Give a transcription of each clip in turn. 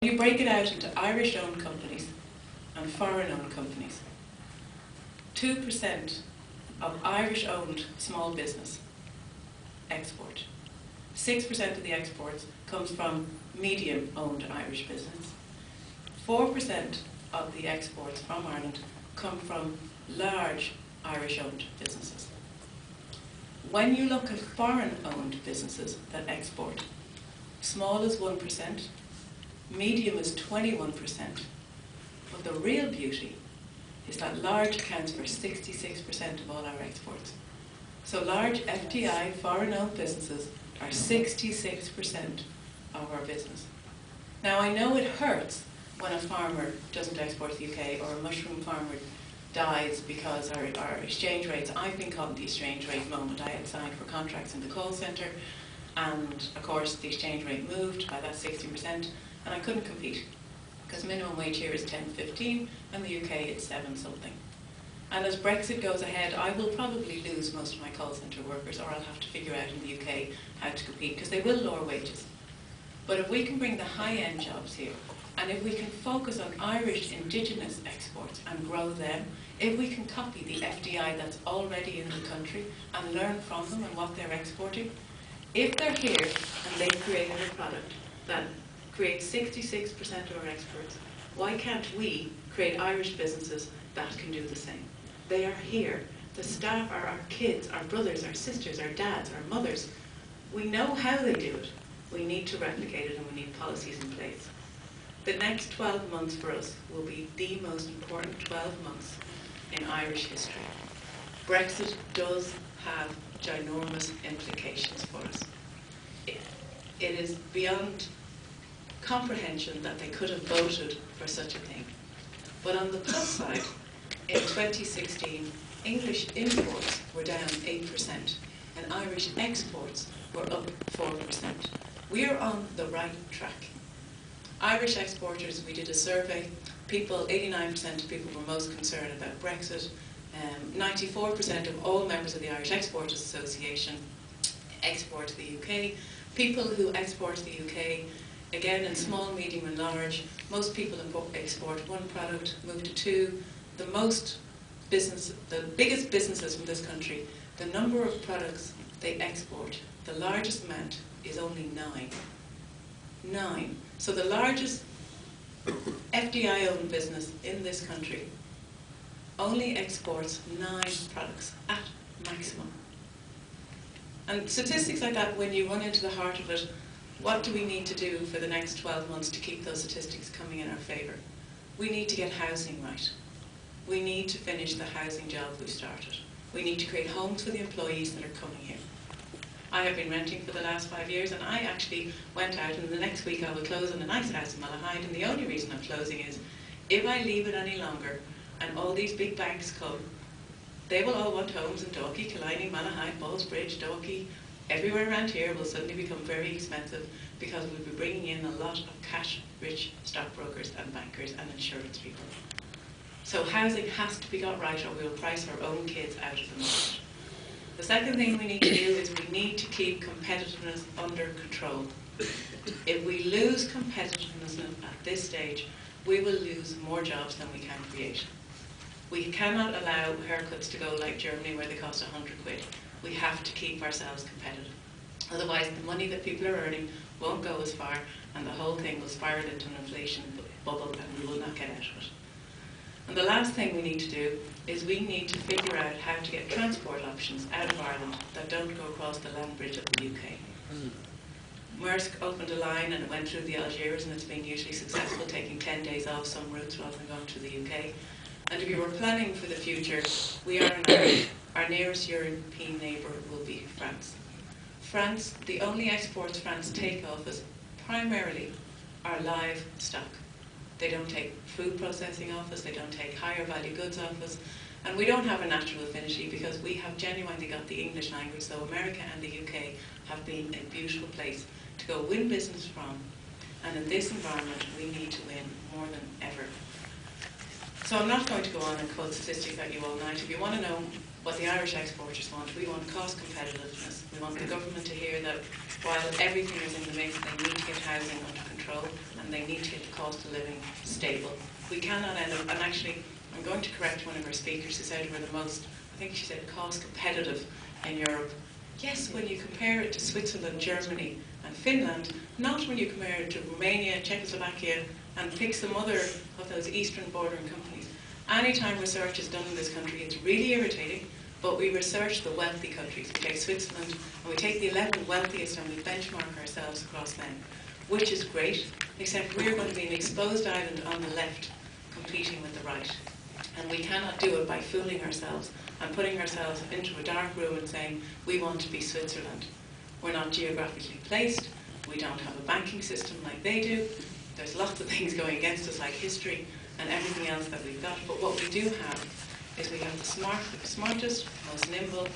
you break it out into Irish-owned companies and foreign-owned companies, 2% of Irish-owned small business export. 6% of the exports comes from medium-owned Irish business. 4% of the exports from Ireland come from large Irish-owned businesses. When you look at foreign-owned businesses that export, small is 1%, medium is 21%, but the real beauty is that large accounts for 66% of all our exports. So large FDI, foreign-owned businesses, are 66% of our business. Now I know it hurts when a farmer doesn't export to the UK, or a mushroom farmer dies because our exchange rates, I've been caught in the exchange rate moment. I had signed for contracts in the call centre, and of course the exchange rate moved by that 60%, and I couldn't compete because minimum wage here is 10.15 and the UK it's 7 something. And as Brexit goes ahead, I will probably lose most of my call centre workers, or I'll have to figure out in the UK how to compete, because they will lower wages. But if we can bring the high-end jobs here, and if we can focus on Irish indigenous exports and grow them, if we can copy the FDI that's already in the country and learn from them and what they're exporting, if they're here and they've created a product that creates 66% of our exports, why can't we create Irish businesses that can do the same? They are here. The staff are our kids, our brothers, our sisters, our dads, our mothers. We know how they do it. We need to replicate it, and we need policies in place. The next 12 months for us will be the most important 12 months in Irish history. Brexit does have ginormous implications for us. It is beyond comprehension that they could have voted for such a thing. But on the plus side, in 2016, English imports were down 8% and Irish exports were up 4%. We are on the right track. Irish exporters, we did a survey. 89% of people were most concerned about Brexit. 94% of all members of the Irish Exporters Association export to the UK. People who export to the UK, again in small, medium and large, most people export one product, move to two. The biggest businesses from this country, the number of products they export, the largest amount is only 9. 9. So the largest FDI-owned business in this country only exports 9 products at maximum. And statistics like that, when you run into the heart of it, what do we need to do for the next 12 months to keep those statistics coming in our favour? We need to get housing right. We need to finish the housing job we've started. We need to create homes for the employees that are coming here. I have been renting for the last 5 years, and I actually went out, and the next week I will close on a nice house in Malahide, and the only reason I'm closing is if I leave it any longer and all these big banks come, they will all want homes in Dalkey, Killiney, Malahide, Ballsbridge, Dalkey. Everywhere around here will suddenly become very expensive because we'll be bringing in a lot of cash-rich stockbrokers and bankers and insurance people. So housing has to be got right, or we will price our own kids out of the market. The second thing we need to do is we need to keep competitiveness under control. If we lose competitiveness at this stage, we will lose more jobs than we can create. We cannot allow haircuts to go like Germany, where they cost 100 quid. We have to keep ourselves competitive. Otherwise, the money that people are earning won't go as far, and the whole thing will spiral into an inflation bubble, and we will not get out of it. And the last thing we need to do is we need to figure out how to get transport options out of Ireland that don't go across the land bridge of the UK. Maersk opened a line and it went through the Algiers, and it's been hugely successful, taking 10 days off some routes rather than going through the UK. And if you were planning for the future, we are in Ireland. Our nearest European neighbour will be France. France, the only exports France take off us primarily are live stock. They don't take food processing off us, they don't take higher value goods off us, and we don't have a natural affinity because we have genuinely got the English language, so America and the UK have been a beautiful place to go win business from, and in this environment we need to win more than ever. So I'm not going to go on and quote statistics at you all night. If you want to know what the Irish exporters want, we want cost competitiveness. We want the government to hear that while everything is in the mix, they need to get housing under control. control, and they need to get the cost of living stable. We cannot end up, and actually, I'm going to correct one of our speakers who said we're the most, I think she said, cost competitive in Europe. Yes, when you compare it to Switzerland, Germany and Finland, not when you compare it to Romania, Czechoslovakia and pick some other of those eastern bordering companies. Anytime research is done in this country, it's really irritating, but we research the wealthy countries. We take Switzerland and we take the 11 wealthiest and we benchmark ourselves across them, which is great, except we're going to be an exposed island on the left competing with the right. And we cannot do it by fooling ourselves and putting ourselves into a dark room and saying, we want to be Switzerland. We're not geographically placed. We don't have a banking system like they do. There's lots of things going against us, like history and everything else that we've got. But what we do have is we have the smartest, most nimble,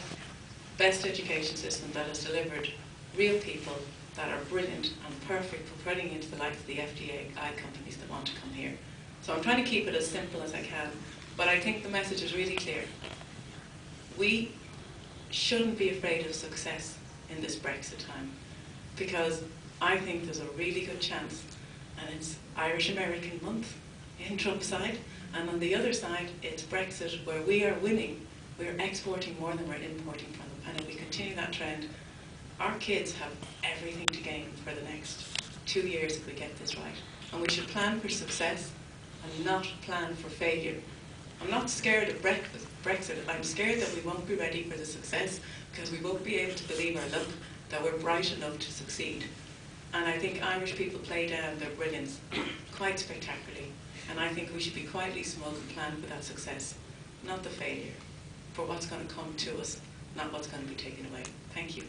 best education system that has delivered real people that are brilliant and perfect for putting into the life of the FDI companies that want to come here. So I'm trying to keep it as simple as I can, but I think the message is really clear. We shouldn't be afraid of success in this Brexit time, because I think there's a really good chance, and it's Irish-American month in Trump's side, and on the other side, it's Brexit, where we are winning. We're exporting more than we're importing from them, and if we continue that trend, our kids have everything to gain for the next 2 years if we get this right. And we should plan for success and not plan for failure. I'm not scared of Brexit. I'm scared that we won't be ready for the success because we won't be able to believe our luck that we're bright enough to succeed. And I think Irish people play down their brilliance quite spectacularly. And I think we should be quietly smug and plan for that success, not the failure, for what's going to come to us, not what's going to be taken away. Thank you.